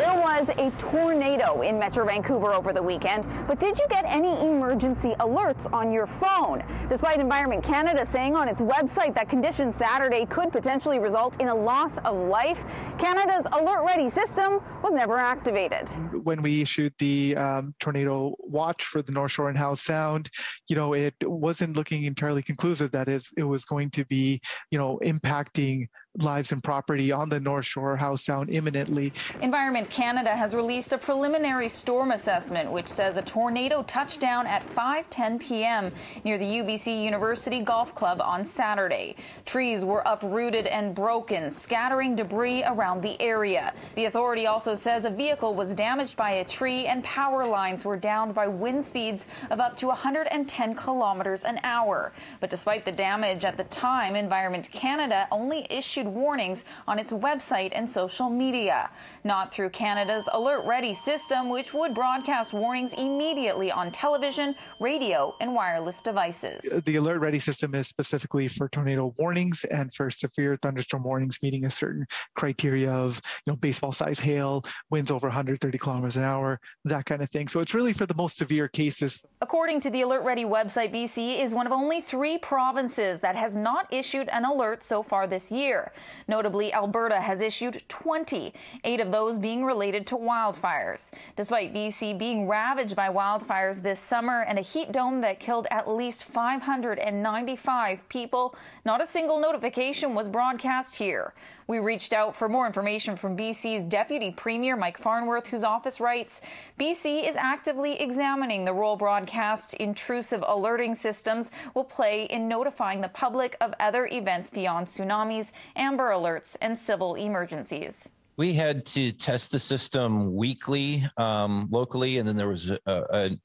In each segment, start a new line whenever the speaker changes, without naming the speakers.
There was a tornado in Metro Vancouver over the weekend, but did you get any emergency alerts on your phone? Despite Environment Canada saying on its website that conditions Saturday could potentially result in a loss of life, Canada's Alert Ready system was never activated.
When we issued the tornado watch for the North Shore and Howe Sound, it wasn't looking entirely conclusive that it was going to be, impacting lives and property on the North Shore, Howe Sound imminently.
Environment Canada has released a preliminary storm assessment which says a tornado touched down at 5:10 p.m. near the UBC University Golf Club on Saturday. Trees were uprooted and broken, scattering debris around the area. The authority also says a vehicle was damaged by a tree and power lines were downed by wind speeds of up to 110 kilometers an hour. But despite the damage at the time, Environment Canada only issued warnings on its website and social media, not through Canada's Alert Ready system, which would broadcast warnings immediately on television, radio, and wireless devices.
The Alert Ready system is specifically for tornado warnings and for severe thunderstorm warnings, meeting a certain criteria of, baseball-sized hail, winds over 130 kilometers an hour, that kind of thing. So it's really for the most severe cases.
According to the Alert Ready website, BC is one of only 3 provinces that has not issued an alert so far this year. Notably, Alberta has issued 20, 8 of those being related to wildfires. Despite BC being ravaged by wildfires this summer and a heat dome that killed at least 595 people, not a single notification was broadcast here. We reached out for more information from BC's Deputy Premier Mike Farnworth, whose office writes, BC is actively examining the role broadcast intrusive alerting systems will play in notifying the public of other events beyond tsunamis, Amber Alerts, and civil emergencies.
We had to test the system weekly, locally, and then there was a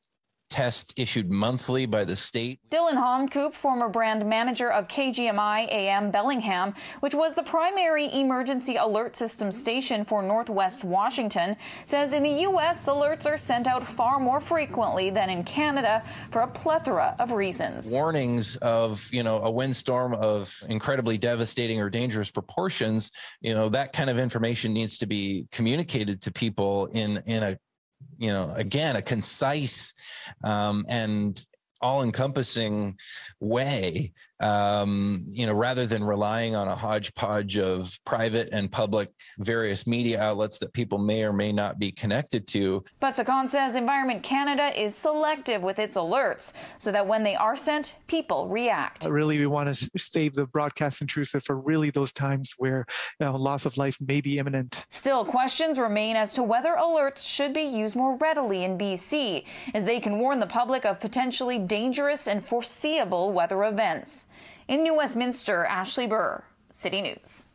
test issued monthly by the state.
Dylan Homkoop, former brand manager of KGMI AM Bellingham, which was the primary emergency alert system station for Northwest Washington, says in the U.S. alerts are sent out far more frequently than in Canada for a plethora of reasons.
Warnings of, a windstorm of incredibly devastating or dangerous proportions, that kind of information needs to be communicated to people in a again, a concise and all-encompassing way, rather than relying on a hodgepodge of private and public various media outlets that people may or may not be connected to.
But Sakan says Environment Canada is selective with its alerts so that when they are sent, people react.
Really, we want to save the broadcast intrusive for really those times where loss of life may be imminent.
Still, questions remain as to whether alerts should be used more readily in BC, as they can warn the public of potentially dangerous and foreseeable weather events. In New Westminster, Ashley Burr, City News.